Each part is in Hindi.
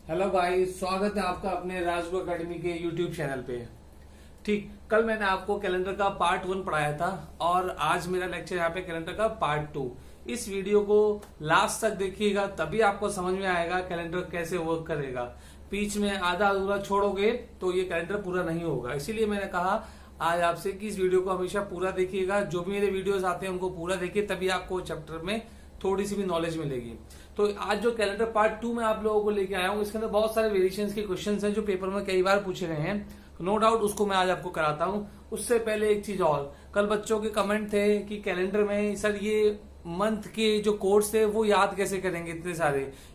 हेलो गाइस, स्वागत है आपका अपने राजगुरु एकेडमी के यूट्यूब चैनल पे। ठीक, कल मैंने आपको कैलेंडर का पार्ट 1 पढ़ाया था और आज मेरा लेक्चर यहाँ पे कैलेंडर का पार्ट 2। इस वीडियो को लास्ट तक देखिएगा, तभी आपको समझ में आएगा कैलेंडर कैसे वर्क करेगा। बीच में आधा अधूरा छोड़ोगे तो ये कैलेंडर पूरा नहीं होगा। इसीलिए मैंने कहा आज आपसे कि इस वीडियो को हमेशा पूरा देखिएगा। जो भी मेरे वीडियोस आते हैं उनको पूरा देखिए, तभी आपको चैप्टर में थोड़ी सी भी नॉलेज मिलेगी। तो आज जो कैलेंडर पार्ट 2 में आप लोगों को लेके आया हूँ, इसके अंदर बहुत सारे वेरिएशंस के क्वेश्चंस हैं जो पेपर में कई बार पूछे गए हैं। नो डाउट उसको मैं आज आपको कराता हूँ। उससे पहले एक चीज और, कल बच्चों के कमेंट थे कि कैलेंडर में सर ये मंथ के जो कोड्स थे वो याद कैसे करेंगे,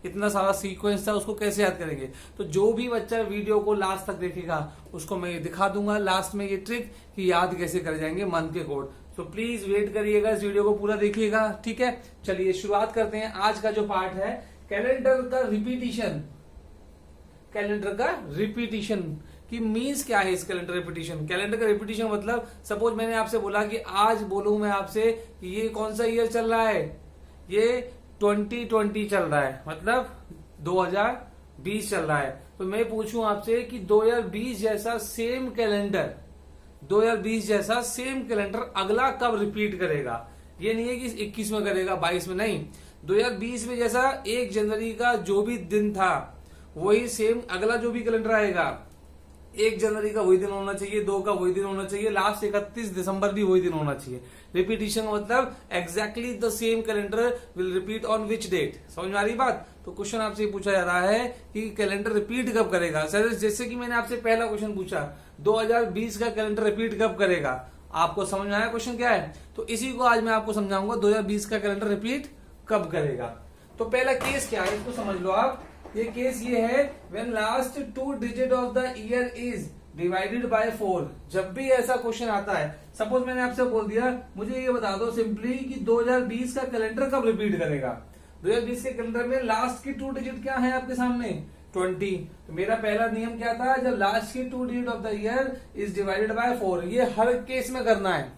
इतना सारा सीक्वेंस था उसको कैसे याद करेंगे। तो जो भी बच्चा वीडियो को लास्ट तक देखेगा उसको मैं ये दिखा दूंगा लास्ट में ये ट्रिक कि याद कैसे कर जाएंगे मंथ के कोड। तो प्लीज वेट करिएगा, इस वीडियो को पूरा देखिएगा। ठीक है, चलिए शुरुआत करते हैं। आज का जो पार्ट है कैलेंडर का रिपीटिशन। कैलेंडर का रिपीटिशन की मीन्स क्या है? इस कैलेंडर रिपीटिशन, कैलेंडर का रिपीटिशन मतलब सपोज मैंने आपसे बोला कि आज बोलूं मैं आपसे कि ये कौन सा ईयर चल रहा है, ये 2020 चल रहा है, मतलब 2020 चल रहा है। तो मैं पूछूं आपसे कि 2020 जैसा सेम कैलेंडर 2020 जैसा सेम कैलेंडर अगला कब रिपीट करेगा। ये नहीं है कि 21 में करेगा 22 में, नहीं। 2020 में जैसा 1 जनवरी का जो भी दिन था वही सेम अगला जो भी कैलेंडर आएगा 1 जनवरी का वही दिन होना चाहिए, 2 का वही दिन होना चाहिए, लास्ट 31 दिसंबर भी वही दिन होना चाहिए। रिपीटिशन मतलब exactly the same calendar will repeat on which date. समझ में आ रही बात? तो क्वेश्चन आपसे पूछा जा रहा है कि कैलेंडर रिपीट कब करेगा। सर जैसे कि मैंने आपसे पहला क्वेश्चन पूछा 2020 का कैलेंडर रिपीट कब करेगा। आपको समझ में आया क्वेश्चन क्या है? तो इसी को आज मैं आपको समझाऊंगा 2020 का कैलेंडर रिपीट कब करेगा। तो पहला केस क्या है इसको समझ लो आप। ये केस ये है when last 2 digit of the year is divided by 4। जब भी ऐसा क्वेश्चन आता है, सपोज मैंने आपसे बोल दिया मुझे ये बता दो सिंपली कि 2020 का कैलेंडर कब रिपीट करेगा। 2020 के कैलेंडर में लास्ट की 2 डिजिट क्या है आपके सामने 20। तो मेरा पहला नियम क्या था, जब लास्ट की 2 digit of the year is divided by 4। ये हर केस में करना है,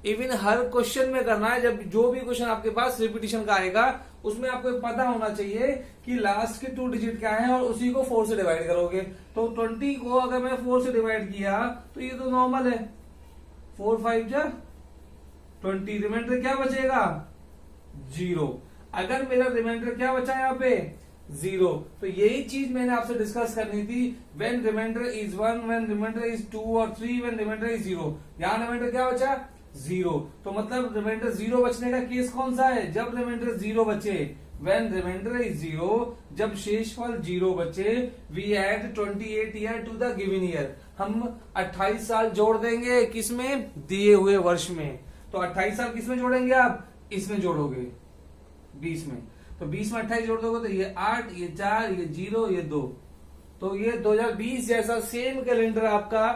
इवन हर क्वेश्चन में करना है। जब जो भी क्वेश्चन आपके पास रिपीटिशन का आएगा उसमें आपको पता होना चाहिए कि लास्ट के 2 डिजिट क्या है और उसी को 4 से डिवाइड करोगे। तो 20 को अगर मैं 4 से डिवाइड किया तो ये तो नॉर्मल है, 4 5 जा 20, रिमाइंडर क्या बचेगा 0। अगर मेरा रिमाइंडर क्या बचा यहाँ पे 0, तो यही चीज मैंने आपसे डिस्कस करनी थी। When reminder is 1, when reminder is 2 और 3, व्हेन रिमाइंडर इज 0। यहाँ रिमाइंडर क्या बचा 0। तो मतलब रिमाइंडर 0 बचने का केस कौन सा है, जब रिमाइंडर 0 बचे। व्हेन रिमाइंडर इज 0, जब शेषफल 0 बचे, we add 28 year to the given year. हम 28 साल जोड़ देंगे किसमें, दिए हुए वर्ष में। तो 28 साल किसमें जोड़ेंगे आप, इसमें जोड़ोगे 20 में। तो 20 में 28 जोड़ दोगे तो ये 8, ये 4, ये 0, ये 2। तो ये 2020 जैसा सेम कैलेंडर आपका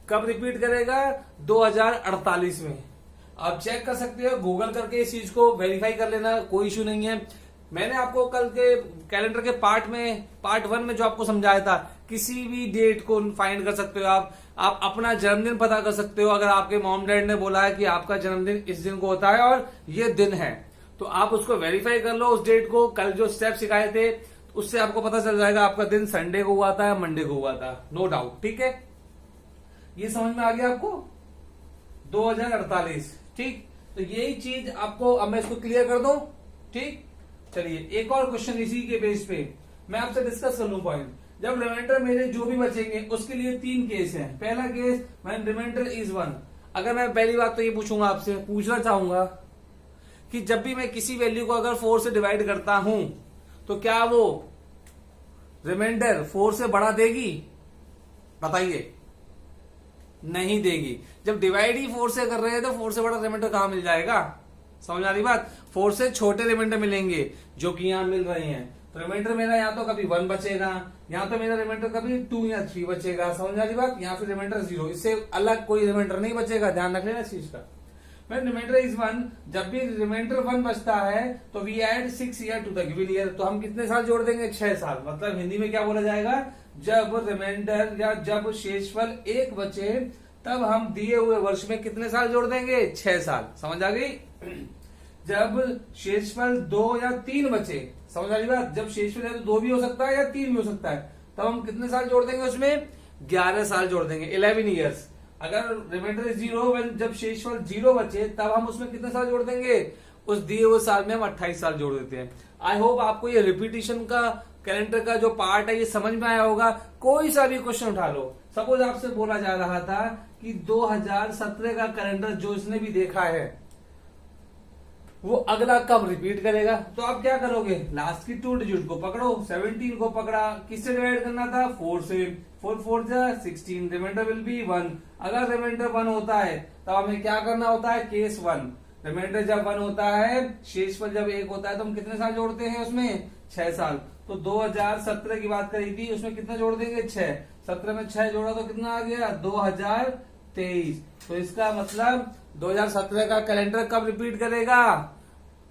कब रिपीट करेगा 2048 में। आप चेक कर सकते हो, गूगल करके इस चीज को वेरीफाई कर लेना, कोई इश्यू नहीं है। मैंने आपको कल के कैलेंडर के पार्ट 1 में जो आपको समझाया था, किसी भी डेट को फाइंड कर सकते हो आप अपना जन्मदिन पता कर सकते हो। अगर आपके मॉम डैड ने बोला है कि आपका जन्मदिन इस दिन को होता है और ये दिन है, तो आप उसको वेरीफाई कर लो उस डेट को। कल जो स्टेप सिखाए थे उससे आपको पता चल जाएगा आपका दिन संडे को हुआ था या मंडे को हुआ था, नो डाउट। ठीक है, ये समझ में आ गया आपको 2048। ठीक, तो यही चीज आपको, अब मैं इसको क्लियर कर दूं। ठीक, चलिए एक और क्वेश्चन इसी के बेस पे मैं आपसे डिस्कस कर लूं पॉइंट। जब रिमाइंडर मेरे जो भी बचेंगे उसके लिए 3 केस हैं। पहला केस व्हेन रिमाइंडर इज 1। अगर मैं पहली बात तो ये पूछूंगा आपसे, पूछना चाहूंगा कि जब भी मैं किसी वैल्यू को अगर 4 से डिवाइड करता हूं तो क्या वो रिमाइंडर 4 से बड़ा देगी, बताइए। नहीं देगी। जब डिवाइड ही 4 से कर रहे हैं तो 4 से बड़ा रिमाइंडर कहां मिल जाएगा, समझ आ रही बात। 4 से छोटे रिमाइंडर मिलेंगे जो कि यहां मिल रहे हैं। तो रिमाइंडर मेरा या तो कभी 1 बचेगा, यहाँ तो मेरा रिमाइंडर कभी 2 या 3 बचेगा, समझ आ रही बात। यहाँ फिर रिमाइंडर 0, इससे अलग कोई रिमाइंडर नहीं बचेगा, ध्यान रख लेना इस चीज का। व्हेन रिमाइंडर इज 1, जब भी रिमाइंडर 1 बचता है तो we add 6 year to the given year. तो हम कितने साल जोड़ देंगे 6 साल। मतलब हिंदी में क्या बोला जाएगा, जब रिमाइंडर या जब शेषफल 1 बचे तब हम दिए हुए वर्ष में कितने साल जोड़ देंगे 6 साल। समझ आ गई। जब शेषफल 2 या 3 बचे, समझ आ रही बात। जब शेषफल है तो 2 भी हो सकता है या 3 भी हो सकता है। तब हम कितने साल जोड़ देंगे उसमें? 11 साल जोड़ देंगे, 11 ईयर्स। अगर रिमाइंडर 0, जब शेषफल 0 बचे तब हम उसमें कितने साल जोड़ देंगे? उस दिए हुए साल में हम 28 साल जोड़ देते हैं। आई होप आपको ये रिपीटिशन का कैलेंडर का जो पार्ट है ये समझ में आया होगा। कोई सा भी क्वेश्चन उठा लो, सपोज आपसे बोला जा रहा था कि 2017 का कैलेंडर जो इसने भी देखा है वो अगला कब रिपीट करेगा, तो आप क्या करोगे? लास्ट की 2 डिजिट को पकड़ो, 17 को पकड़ा, किससे डिवाइड करना था? 4 से। 4 4 जा 16, रिमाइंडर विल बी 1। अगर रिमाइंडर 1 होता है तो हमें क्या करना होता है? केस 1। रिमाइंडर जब 1 होता है, शेषफल जब 1 होता है तो हम कितने साल जोड़ते हैं उसमें? 6 साल। तो 2017 की बात करी थी, उसमें कितना जोड़ देंगे? 6। 17 में 6 जोड़ा तो कितना आ गया? 2023। तो इसका मतलब 2017 का कैलेंडर कब रिपीट करेगा?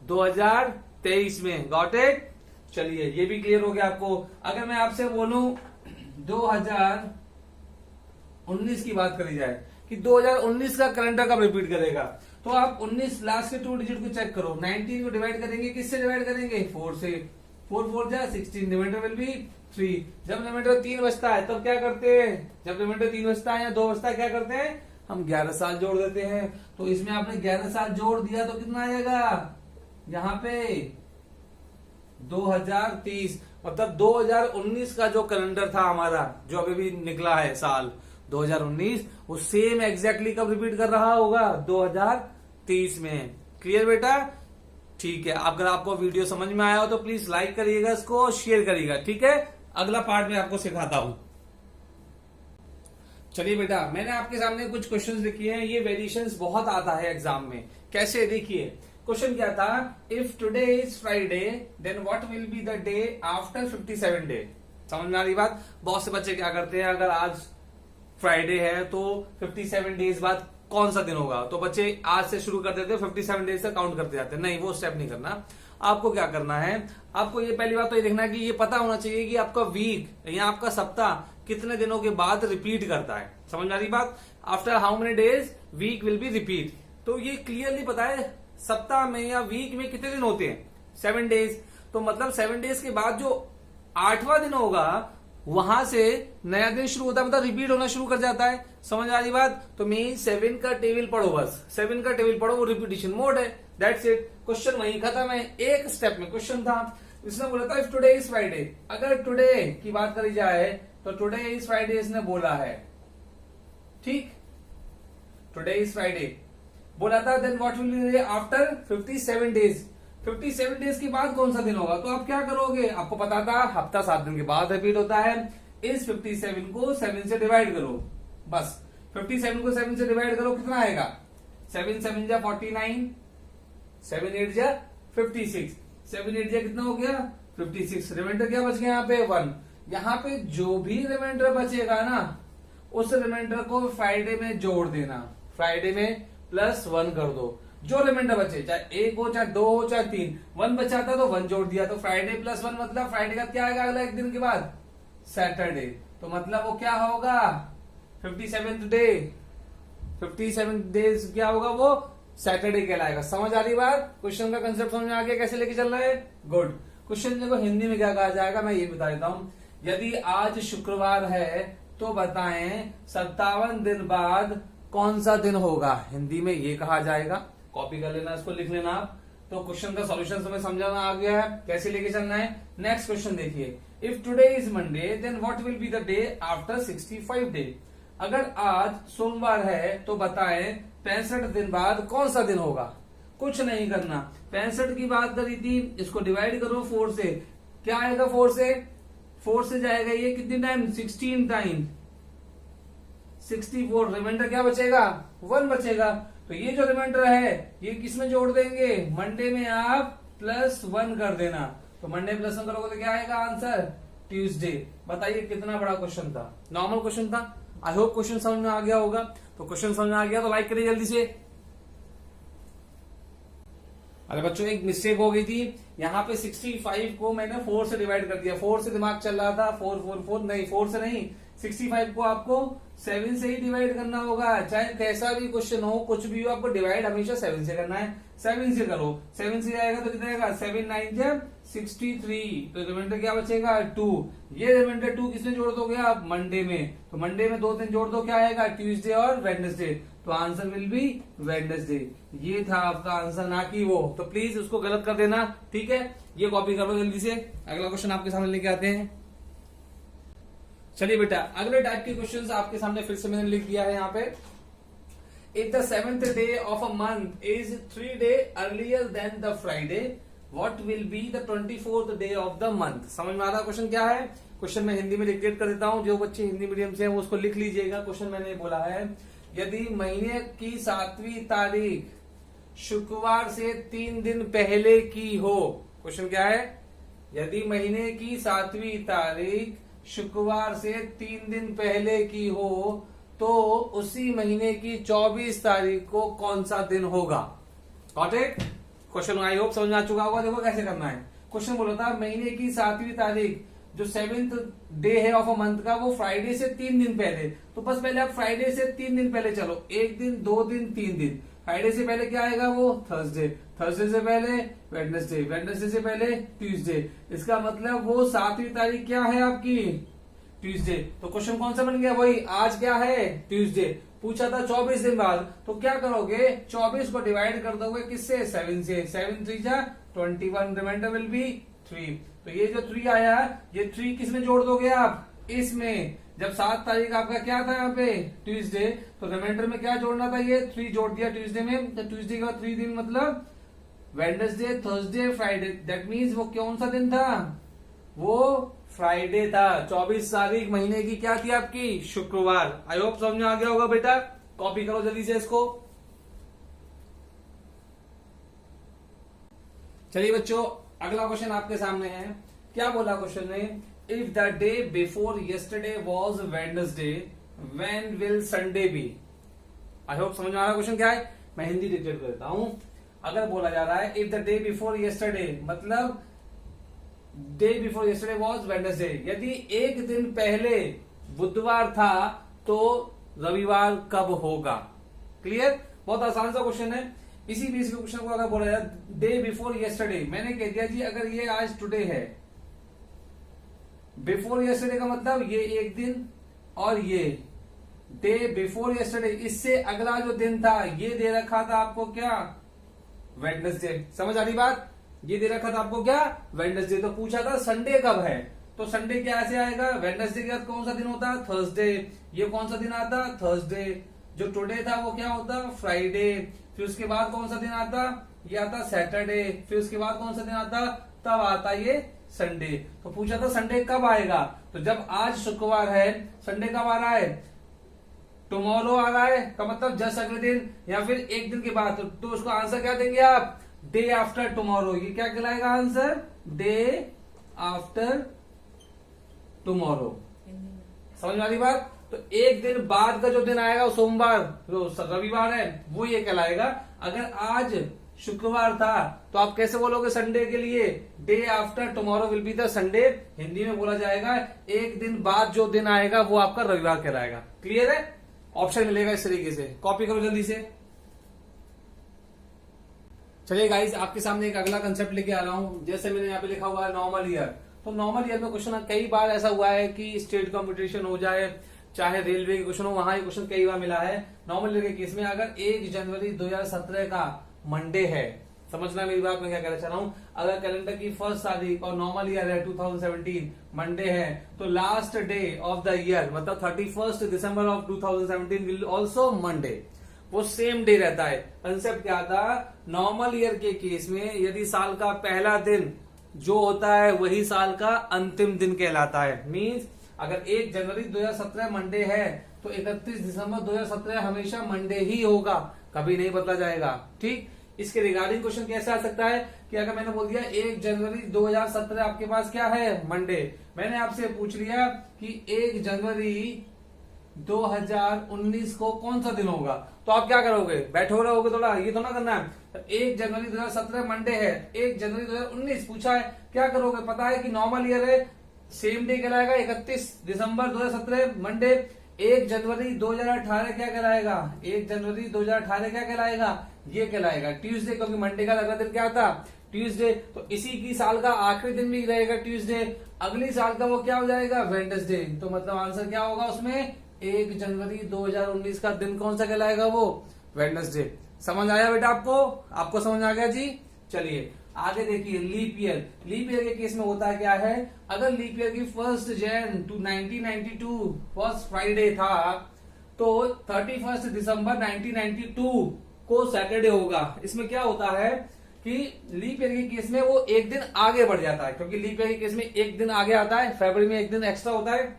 2023 में। Got it? चलिए ये भी क्लियर हो गया आपको। अगर मैं आपसे बोलूं 2019 की बात करी जाए कि 2019 का कैलेंडर कब रिपीट करेगा, तो आप 19 लास्ट के 2 डिजिट को चेक करो। 19 को डिवाइड करेंगे, किससे डिवाइड करेंगे? 4 से। 4 4 जा 16, रिमाइंडर विल बी 3। जब रिमाइंडर 3 बचता है तब क्या करते हैं? जब रिमाइंडर 3 बचता है या 2 बचता है क्या करते हैं? हम 11 साल जोड़ देते हैं। तो इसमें आपने 11 साल जोड़ दिया तो कितना आएगा? यहाँ पे 2030। मतलब 2019 का जो कैलेंडर था हमारा, जो अभी भी निकला है साल 2019, वो सेम एग्जैक्टली कब रिपीट कर रहा होगा? 2030 में। क्लियर बेटा? ठीक है। अगर आपको वीडियो समझ में आया हो तो प्लीज लाइक करिएगा, इसको शेयर करिएगा। ठीक है, अगला पार्ट में आपको सिखाता हूं। चलिए बेटा, मैंने आपके सामने कुछ क्वेश्चंस लिखे हैं। ये वेरिएशंस बहुत आता है एग्जाम में। कैसे? देखिए क्वेश्चन क्या था? If today is Friday then what will be the day after 57 day. समझ में आ रही बात? बहुत से बच्चे क्या करते हैं, अगर आज फ्राइडे है तो 57 डेज बाद कौन सा दिन होगा, तो बच्चे आज से शुरू कर देते हैं, 57 डेज से काउंट करते जाते हैं। नहीं, वो स्टेप नहीं करना। आपको क्या करना है? आपको ये पहली बात तो ये देखना है कि ये पता होना चाहिए कि आपका वीक या आपका सप्ताह कितने दिनों के बाद रिपीट करता है। समझ में आ रही बात? After how many days week will be repeat. तो ये क्लियरली पता है सप्ताह में या वीक में कितने दिन होते हैं? 7 डेज। तो मतलब 7 डेज के बाद जो 8वां दिन होगा वहां से नया दिन शुरू होता है, मतलब रिपीट होना शुरू कर जाता है। समझ आ रही बात? तो मीन 7 का टेबल पढ़ो, बस 7 का टेबल पढ़ो, वो रिपीटिशन मोड है। That's it. क्वेश्चन वहीं खत्म है। एक स्टेप में क्वेश्चन था। इसने बोला था इफ टुडे इज फ्राइडे। अगर टुडे की बात करी जाए तो टुडे इज फ्राइडे इसने बोला है। ठीक, टुडे इज फ्राइडे बोला था। Then what will be after 57 days. 57 days के बाद कौन सा दिन होगा? तो आप क्या करोगे? आपको पता था हफ्ता 7 दिन के बाद रिपीट होता है। इस 57 को 7 से डिवाइड करो, बस 57 को 7 से डिवाइड करो, कितना आएगा? 7 7 जा 49, 7 8 जा 56, 7 8 जा कितना हो गया? 56। रिमाइंडर क्या बच गया यहाँ पे? 1। यहाँ पे जो भी रिमाइंडर बचेगा ना, उस रिमाइंडर को फ्राइडे में जोड़ देना। फ्राइडे में +1 कर दो। जो रिमाइंडर बचे, चाहे 1 हो, चाहे 2 हो, चाहे 3, 1 बचा था तो 1 जोड़ दिया। तो फ्राइडे +1 मतलब फ्राइडे का क्या आएगा अगला एक दिन के बाद? सैटरडे। तो मतलब वो क्या होगा? 57th day. 57 डेज क्या होगा? वो सैटरडे कहलाएगा। समझ आ रही बात? क्वेश्चन का कंसेप्ट समझ में आ गया कैसे लेके चल रहा है? गुड। क्वेश्चन देखो हिंदी में क्या कहा जाएगा, मैं ये बता देता हूं। यदि आज शुक्रवार है तो बताएं 57 दिन बाद कौन सा दिन होगा। हिंदी में ये कहा जाएगा। कॉपी कर लेना, इसको लिख लेना आप। तो क्वेश्चन का सॉल्यूशन तुम्हें समझाना आ गया है, कैसे लेके चलना है। नेक्स्ट क्वेश्चन देखिए। If today is Monday then what will be the day after 65 day. अगर आज सोमवार है तो बताएं 65 दिन बाद कौन सा दिन होगा। कुछ नहीं करना, 65 की बात करी थी, इसको डिवाइड करो 4 से। क्या आएगा 4 से? 4 से जाएगा ये कितनी टाइम? 16 टाइम 64। रिमाइंडर क्या बचेगा? 1 बचेगा। तो ये जो रिमाइंडर है ये किसमें जोड़ देंगे? मंडे में आप +1 कर देना। तो मंडे +1 करोगे तो क्या आएगा आंसर? ट्यूसडे। बताइए कितना बड़ा क्वेश्चन था? नॉर्मल क्वेश्चन था। आई होप क्वेश्चन समझ में आ गया होगा। तो क्वेश्चन समझ में आ गया तो लाइक करिए जल्दी से। अरे बच्चों एक मिस्टेक हो गई थी, यहाँ पे 65 को मैंने 4 से डिवाइड कर दिया। 4 से दिमाग चल रहा था, 4 4 4 नहीं, 4 से नहीं, 65 को आपको 7 से ही डिवाइड करना होगा, चाहे कैसा भी क्वेश्चन हो, कुछ भी हो, आपको डिवाइड हमेशा 7 से करना है। 7 से करो, 7 से आएगा तो कितना आएगा, 7 9 जा 63, तो रिमाइंडर क्या बचेगा 2। ये रिमाइंडर 2 किसमें जोड़ दोगे आप, मंडे में, तो मंडे में 2 दिन जोड़ दो, क्या आएगा, ट्यूसडे और वेडनेसडे, तो आंसर विल बी वेडनेसडे। ये था आपका आंसर, ना कि वो, तो प्लीज उसको गलत कर देना, ठीक है। ये कॉपी करो जल्दी से। अगला क्वेश्चन आपके सामने लेके आते हैं। चलिए बेटा, अगले टाइप के क्वेश्चंस आपके सामने फिर से मैंने लिख दिया है यहाँ पे। If the 7th day of a month is 3 day earlier then the Friday, what will be the 24th day of the month. समझ में आ रहा क्वेश्चन क्या है? क्वेश्चन मैं हिंदी में डिक्टेट कर देता हूं, जो बच्चे हिंदी मीडियम से हैं वो उसको लिख लीजिएगा। क्वेश्चन मैंने बोला है, यदि महीने की 7वीं तारीख शुक्रवार से 3 दिन पहले की हो। क्वेश्चन क्या है? यदि महीने की 7वीं तारीख शुक्रवार से 3 दिन पहले की हो तो उसी महीने की 24 तारीख को कौन सा दिन होगा। Got it? Question I hope समझ में आ चुका होगा। देखो कैसे करना है। क्वेश्चन बोला था महीने की 7वीं तारीख जो 7th डे है ऑफ अ मंथ का, वो फ्राइडे से 3 दिन पहले। तो बस पहले आप फ्राइडे से 3 दिन पहले चलो, 1 दिन 2 दिन 3 दिन। फ्राइडे से पहले क्या आएगा, वो थर्सडे, थर्सडे से पहले वेडनेसडे, वेडनेसडे से पहले ट्यूसडे। इसका मतलब वो 7वीं तारीख क्या है आपकी, ट्यूसडे। तो क्वेश्चन कौन सा बन गया, वही आज क्या है, ट्यूसडे। पूछा था 24 दिन बाद, तो क्या करोगे, 24 को डिवाइड कर दोगे किससे, 7 से। 7 3 जा 21, रिमाइंडर विल बी 3। तो ये जो 3 आया, ये 3 किसमें जोड़ दोगे आप, इसमें। जब 7 तारीख आपका क्या था यहाँ पे, ट्यूसडे, तो रिमाइंडर में क्या जोड़ना था, ये 3 जोड़ दिया ट्यूसडे में। तो ट्यूसडे के बाद 3 दिन मतलब Wednesday, Thursday, Friday. That means वो कौन सा दिन था, वो फ्राइडे था। 24 तारीख महीने की क्या थी आपकी, शुक्रवार। आई होप समझ में आ गया होगा बेटा। कॉपी करो जल्दी से इसको। चलिए बच्चों, अगला क्वेश्चन आपके सामने है। क्या बोला क्वेश्चन में, if the day before yesterday was Wednesday, when will Sunday be. I hope समझ में आ रहा क्वेश्चन क्या है। मैं हिंदी डिक्टेट कर देता हूं। अगर बोला जा रहा है if the day before yesterday, मतलब day before yesterday was Wednesday, यदि एक दिन पहले बुधवार था तो रविवार कब होगा। क्लियर? बहुत आसान सा क्वेश्चन है। इसी बीच के क्वेश्चन को अगर बोला जाए डे बिफोर यस्टरडे, मैंने कह दिया जी अगर ये आज टुडे है, बिफोर यस्टरडे का मतलब ये एक दिन, और ये डे बिफोर यस्टरडे, इससे अगला जो दिन था ये दे रखा था आपको क्या, वेडनेसडे। समझ आ रही बात? ये दे रखा था आपको क्या, वेडनेसडे। तो पूछा था संडे कब है, तो संडे क्या ऐसे आएगा, वेडनेसडे के बाद कौन सा दिन होता, थर्सडे। ये कौन सा दिन आता, थर्सडे। जो टुडे था वो क्या होता, फ्राइडे। फिर उसके बाद कौन सा दिन आता, ये आता सैटरडे। फिर उसके बाद कौन सा दिन आता, तब आता ये संडे। तो पूछा था संडे कब आएगा, तो जब आज शुक्रवार है, संडे कब आ रहा है, टुमारो आ रहा है, का मतलब जस्ट अगले दिन या फिर एक दिन के बाद। तो उसको आंसर क्या देंगे आप, डे आफ्टर टुमारो। ये क्या कहलाएगा आंसर, डे आफ्टर टुमारो। समझ में आ रही बात? तो एक दिन बाद का जो दिन आएगा वो सोमवार, जो रविवार है, वो ये कहलाएगा। अगर आज शुक्रवार था तो आप कैसे बोलोगे संडे के लिए, day after tomorrow will be the Sunday. Hindi में बोला जाएगा एक दिन बाद जो दिन आएगा वो आपका रविवार कहलाएगा। क्लियर है? ऑप्शन मिलेगा इस तरीके से। कॉपी करो जल्दी से। चलिए गाइस, आपके सामने एक अगला कंसेप्ट लेके आ रहा हूं। जैसे मैंने यहाँ पे लिखा हुआ है नॉर्मल ईयर, तो नॉर्मल ईयर में क्वेश्चन कई बार ऐसा हुआ है कि स्टेट कॉम्पिटिशन हो जाए, चाहे रेलवे के क्वेश्चन हो, वहां ये क्वेश्चन कई बार मिला है। नॉर्मल ईयर के केस में अगर 1 जनवरी 2017 का मंडे है, समझना मेरी बात, मैं क्या कहना चाह रहा हूं। अगर कैलेंडर की 1 तारीख और नॉर्मल ईयर है 2017 मंडे है, तो last day of the year मतलब 31 December of 2017 will also Monday, वो सेम डे रहता है। कंसेप्ट क्या था, नॉर्मल ईयर के केस में यदि साल का पहला दिन जो होता है वही साल का अंतिम दिन कहलाता है। मींस अगर 1 जनवरी 2017 मंडे है तो 31 दिसंबर 2017 हमेशा मंडे ही होगा, कभी नहीं बदला जाएगा। ठीक, इसके रिगार्डिंग क्वेश्चन कैसे आ सकता है कि अगर मैंने बोल दिया 1 जनवरी 2017 आपके पास क्या है, मंडे। मैंने आपसे पूछ लिया कि 1 जनवरी 2019 को कौन सा दिन होगा, तो आप क्या करोगे, बैठो रहोगे थोड़ा, ये तो ना करना है। तो 1 जनवरी 2017 मंडे है, 1 जनवरी 2019 पूछा है, क्या करोगे, पता है कि नॉर्मल ईयर है सेम डे कहलाएगा 31 दिसंबर 2017 मंडे। 1 जनवरी 2018 क्या कहलाएगा? 1 जनवरी 2018 क्या कहलाएगा? ये कहलाएगा ट्यूसडे, क्योंकि मंडे का अगला दिन क्या था? ट्यूसडे। तो इसी की साल का आखिरी दिन भी रहेगा ट्यूसडे। अगली साल का वो क्या हो जाएगा? वेडनेसडे। तो मतलब आंसर क्या होगा उसमें? 1 जनवरी 2019 का दिन कौन सा कहलाएगा? वो वेडनेसडे। समझ आया बेटा आपको? आपको समझ आ गया जी? चलिए आगे देखिए, लीप ईयर। लीप ईयर के केस में होता है क्या है, अगर लीप ईयर की 1 जनवरी टू 1992 फर्स्ट फ्राइडे था, तो 31 दिसंबर 1992 को सैटरडे होगा। इसमें क्या होता है कि लीप ईयर के केस में वो एक दिन आगे बढ़ जाता है, क्योंकि लीप ईयर के केस में एक दिन आगे आता है, फरवरी में एक दिन एक्स्ट्रा होता है,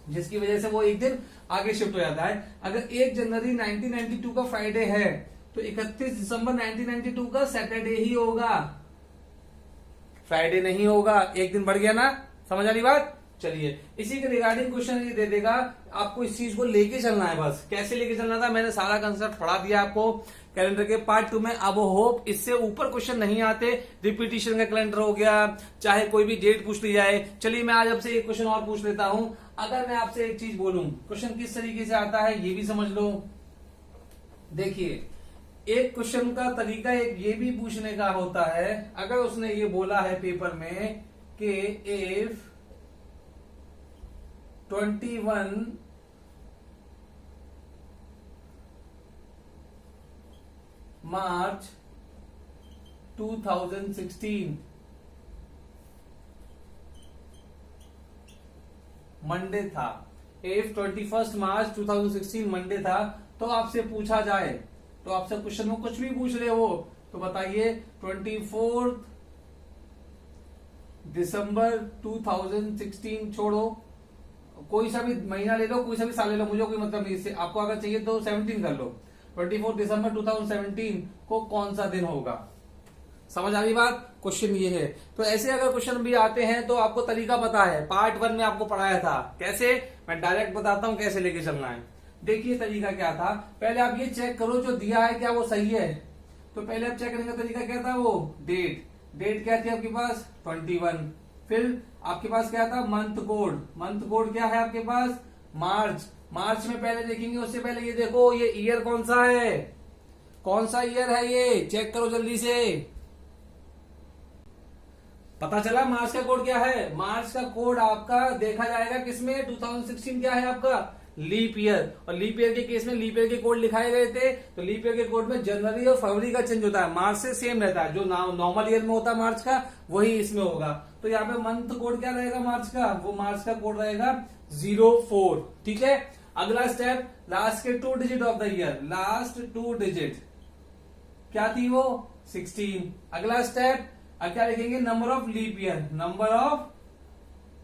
जिसकी वजह से वो एक दिन आगे शिफ्ट हो जाता है। अगर 1 जनवरी 1992 का फ्राइडे है तो 31 दिसंबर 1992 का सैटरडे ही होगा, फ्राइडे नहीं होगा। एक दिन बढ़ गया ना? समझ आ रही बात? चलिए इसी के रिगार्डिंग क्वेश्चन ये दे देगा, आपको इस चीज को लेके चलना है। बस कैसे लेके चलना था मैंने सारा कंसेप्ट पढ़ा दिया आपको कैलेंडर के पार्ट 2 में। अब होप इससे ऊपर क्वेश्चन नहीं आते। रिपीटिशन का कैलेंडर हो गया, चाहे कोई भी डेट पूछ ली जाए। चलिए मैं आज आपसे एक क्वेश्चन और पूछ लेता हूं। अगर मैं आपसे एक चीज बोलूं, क्वेश्चन किस तरीके से आता है ये भी समझ लो। देखिए एक क्वेश्चन का तरीका एक ये भी पूछने का होता है, अगर उसने ये बोला है पेपर में कि इफ 21 मार्च 2016 मंडे था, इफ 21 मार्च 2016 मंडे था, तो आपसे पूछा जाए, तो आपसे क्वेश्चन में कुछ भी पूछ रहे हो तो बताइए 24 दिसंबर 2016 छोड़ो, कोई सा भी महीना ले लो, कोई सा भी साल ले लो, मुझे कोई मतलब नहीं इससे। आपको अगर चाहिए तो 17 कर लो। 24 दिसंबर 2017 को कौन सा दिन होगा? समझ आ रही बात? क्वेश्चन ये है। तो ऐसे अगर क्वेश्चन भी आते हैं तो आपको तरीका पता है, पार्ट 1 में आपको पढ़ाया था। कैसे? मैं डायरेक्ट बताता हूं कैसे लेके चलना है। देखिए तरीका क्या था, पहले आप ये चेक करो जो दिया है क्या वो सही है। तो पहले आप चेक करने का तरीका क्या था? वो डेट क्या थी आपके पास? 21। फिर आपके पास क्या था? मंथ कोड क्या है आपके पास? मार्च में पहले देखेंगे, उससे पहले ये देखो ये ईयर कौन सा है, कौन सा ईयर है ये चेक करो जल्दी से। पता चला मार्च का कोड क्या है? मार्च का कोड आपका देखा जाएगा किसमें? 2016 क्या है आपका? Leap year. और लीप ईयर के केस में लीप ईयर के कोड लिखाए गए थे, तो लीप ईयर के कोड में जनवरी और फरवरी का चेंज होता है, मार्च से सेम रहता है। जो नॉर्मल ईयर में होता है मार्च का, वही इसमें होगा। तो यहाँ पे मंथ कोड क्या रहेगा मार्च का? वो मार्च का कोड रहेगा 04। ठीक है। अगला स्टेप, लास्ट के 2 digit of the year, last 2 digit क्या थी वो? 16। अगला स्टेप क्या लिखेंगे? Number of leap year, number of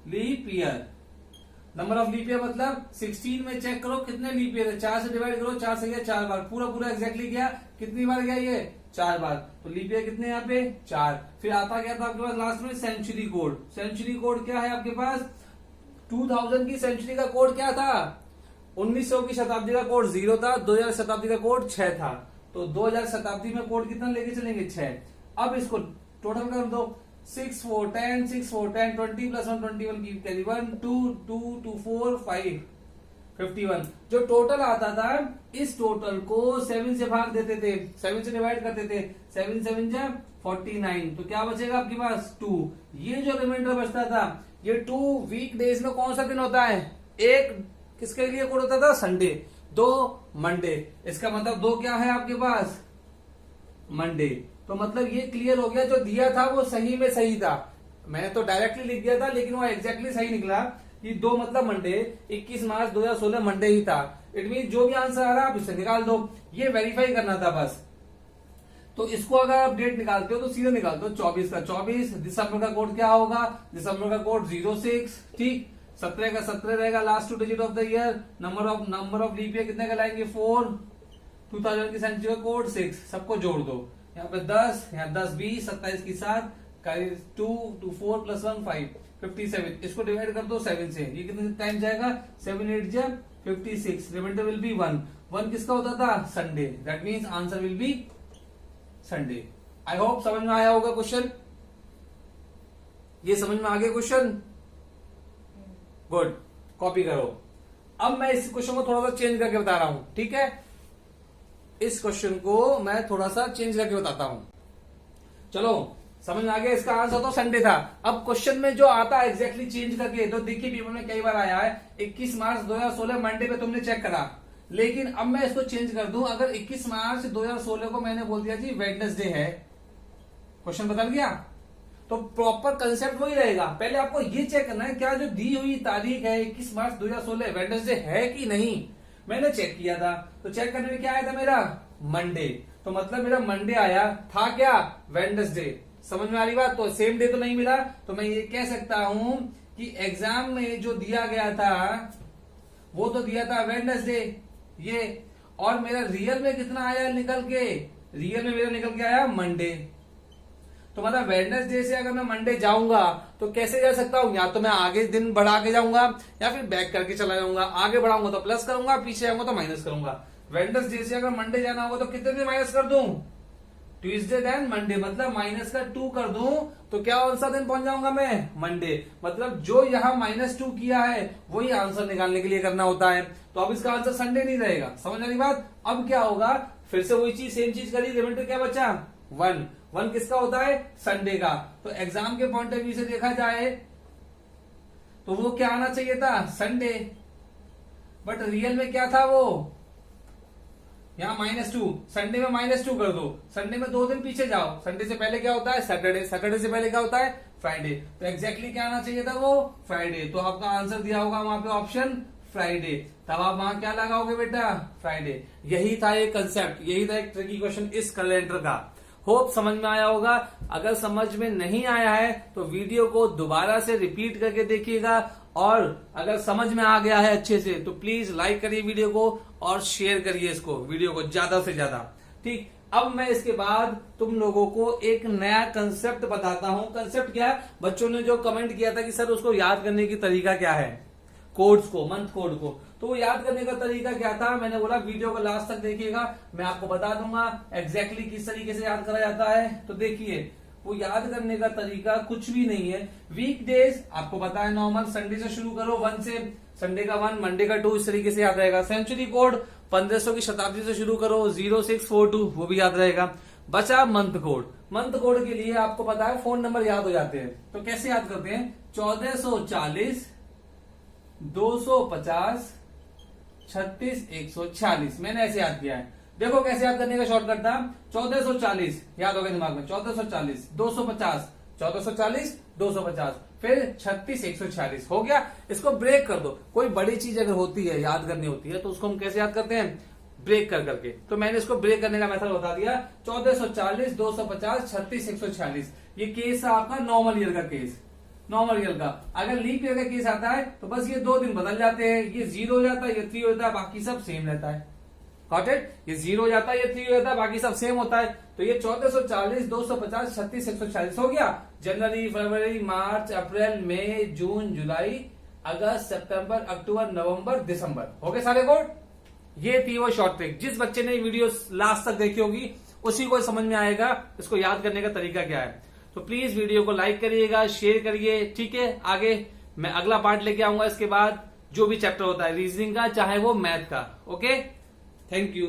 leap year मतलब 16 में चेक करो कितने लीप ईयर है, 4 से डिवाइड करो, 4 से गया 4 बार, पूरा एग्जैक्टली गया। कितनी बार गया ये? 4 बार। तो लीप ईयर कितने यहाँ पे? 4। फिर आता क्या था आपके पास लास्ट में? सेंचुरी कोड क्या है आपके पास? 2000 की सेंचुरी का कोड क्या था? 1900 की शताब्दी का कोड 0 था, 2000 शताब्दी का कोड 6 था। तो 2000 शताब्दी में कोड कितना लेके चलेंगे? 6। अब इसको टोटल कर दो, 6 4 10 6 4 10 20 प्लस 1 21 की कैरी 1 2 2 2 4 5 51। जो टोटल आता था इस टोटल को 7 से भाग देते थे, 7 से डिवाइड करते थे, 7 7 जा 49। तो क्या बचेगा आपके पास? 2। ये जो रिमाइंडर बचता था, ये 2 वीक डेज में कौन सा दिन होता है? एक किसके लिए कोड होता था? संडे। 2 मंडे। इसका मतलब 2 क्या है आपके पास? मंडे। तो मतलब ये क्लियर हो गया, जो दिया था वो सही में सही था। मैंने तो डायरेक्टली लिख दिया था लेकिन वो एग्जैक्टली सही निकला कि 2 मतलब मंडे, 21 मार्च 2016 मंडे ही था। इट मीन जो भी आंसर आ रहा है आप इसे निकाल दो, ये वेरीफाई करना था बस। तो इसको अगर आप डेट निकालते हो तो सीधे निकालते हो 24 का 24। दिसंबर का कोड क्या होगा? दिसंबर का कोड 06। ठीक। 17 का 17 रहेगा, last 2 digit of the year. Number of leap year कितने का लाएंगे? 4। 2000 की सेंचुरी का कोड 6। सबको जोड़ दो, यहाँ पे 10, यहाँ 10 20, 27 की 7, 2 2 4 प्लस 1 5 57। इसको डिवाइड कर दो 7 से, ये कितने टाइम जाएगा? 7 8 जा 56। रिमाइंडर विल बी 1 किसका होता था? Sunday. That means answer will be Sunday. I hope समझ में आया होगा क्वेश्चन। ये समझ में आ गया क्वेश्चन? गुड, कॉपी करो। अब मैं इस क्वेश्चन को थोड़ा सा चेंज करके बता रहा हूं, ठीक है। इस क्वेश्चन को मैं थोड़ा सा चेंज करके बताता हूं। चलो समझ में आ गया। इसका आंसर तो संडे था। अब क्वेश्चन में जो आता है एग्जैक्टली चेंज करके, तो देखिए पेपर में कई बार आया है 21 मार्च 2016 मंडे पे तुमने चेक करा, लेकिन अब मैं इसको चेंज कर दूं। अगर 21 मार्च 2016 को मैंने बोल दिया जी वेडनेसडे है, क्वेश्चन बदल गया। तो प्रॉपर कंसेप्ट वही रहेगा। पहले आपको ये चेक करना है क्या जो दी हुई तारीख है 21 मार्च 2016 वेडनेसडे है कि नहीं। मैंने चेक किया था, तो चेक करने में क्या आया था मेरा मंडे, तो मतलब मेरा मंडे आया था क्या वेडनेसडे। समझ में आ रही बात। तो सेम डे तो नहीं मिला, तो मैं ये कह सकता हूं कि एग्जाम में जो दिया गया था वो तो दिया था वेडनेसडे ये, और मेरा रियल में कितना आया निकल के, रियल में मेरा निकल के आया मंडे। तो मतलब वेडनेसडे से अगर मैं मंडे जाऊंगा तो कैसे जा सकता हूं, या तो मैं आगे दिन बढ़ा के जाऊंगा या फिर बैक करके चला जाऊंगा। आगे बढ़ाऊंगा तो प्लस करूंगा, पीछे आऊंगा तो माइनस करूंगा। वेडनेसडे से अगर मंडे जाना होगा तो कितने दिन माइनस कर दूं, ट्यूसडे देन मंडे, मतलब माइनस का 2 कर दूं तो क्या आंसर दिन पहुंच जाऊंगा मैं मंडे। मतलब जो यहाँ -2 किया है वही आंसर निकालने के लिए करना होता है। तो अब इसका आंसर संडे नहीं रहेगा। समझ आने की बात। अब क्या होगा, फिर से वही चीज सेम चीज करी, रिमाइंडर क्या बचा 1 किसका होता है संडे का। तो एग्जाम के पॉइंट ऑफ व्यू से देखा जाए तो वो क्या आना चाहिए था संडे, बट रियल में क्या था वो यहाँ -2, संडे में -2 कर दो। संडे में 2 दिन पीछे जाओ, संडे से पहले क्या होता है सैटरडे, सैटरडे से पहले क्या होता है फ्राइडे। तो एग्जैक्टली क्या आना चाहिए था वो फ्राइडे। तो आपका आंसर दिया होगा वहां पे ऑप्शन फ्राइडे, तब आप वहां क्या लगाओगे बेटा फ्राइडे। यही था एक कंसेप्ट, यही था एक ट्रिकी क्वेश्चन इस कैलेंडर का। होप समझ में आया होगा। अगर समझ में नहीं आया है तो वीडियो को दोबारा से रिपीट करके देखिएगा, और अगर समझ में आ गया है अच्छे से तो प्लीज लाइक करिए वीडियो को और शेयर करिए इसको, वीडियो को ज्यादा से ज्यादा। ठीक, अब मैं इसके बाद तुम लोगों को एक नया कंसेप्ट बताता हूं। कंसेप्ट क्या है, बच्चों ने जो कमेंट किया था कि सर उसको याद करने की तरीका क्या है, कोड्स को, मंथ कोड को, तो वो याद करने का तरीका क्या था। मैंने बोला वीडियो को लास्ट तक देखिएगा, मैं आपको बता दूंगा एग्जैक्टली किस तरीके से याद करा जाता है। तो देखिए वो याद करने का तरीका कुछ भी नहीं है। वीकडेज आपको पता है नॉर्मल, संडे से शुरू करो 1 से, संडे का 1 मंडे का 2, इस तरीके से याद रहेगा। सेंचुरी कोड 1500 की शताब्दी से शुरू करो 0642, वो भी याद रहेगा। बचा मंथ कोड। मंथ कोड के लिए आपको पता है फोन नंबर याद हो जाते हैं, तो कैसे याद करते हैं 1440 250 36 146, मैंने ऐसे याद किया है। देखो कैसे याद करने का शॉर्टकट था, 1440 याद हो गया दिमाग में, 1440 250 1440 250, फिर 36 146 हो गया। इसको ब्रेक कर दो। कोई बड़ी चीज अगर होती है याद करनी होती है तो उसको हम कैसे याद करते हैं, ब्रेक कर करके। तो मैंने इसको ब्रेक करने का मेथड बता दिया, 1440 250 36 146। ये केस है आपका नॉर्मल ईयर का केस, नॉर्मल ईयर का। अगर लीप ईयर का केस आता है तो बस ये 2 दिन बदल जाते हैं, ये 0 हो जाता है, ये 3 हो जाता है, बाकी सब सेम रहता है। गॉट इट, ये 0 हो जाता है, ये 3 हो जाता है, बाकी सब सेम होता है। तो ये 1440 250 36 146 हो गया। जनवरी, फरवरी, मार्च, अप्रैल, मई, जून, जुलाई, अगस्त, सितंबर, अक्टूबर, नवंबर, दिसंबर, हो गए सारे कोड। ये थी वो शॉर्ट ट्रिक। जिस बच्चे ने वीडियो लास्ट तक देखी होगी उसी को समझ में आएगा इसको याद करने का तरीका क्या है। तो प्लीज वीडियो को लाइक करिएगा, शेयर करिए, ठीक है। आगे मैं अगला पार्ट लेके आऊंगा इसके बाद, जो भी चैप्टर होता है रीजनिंग का, चाहे वो मैथ का। Okay, thank you.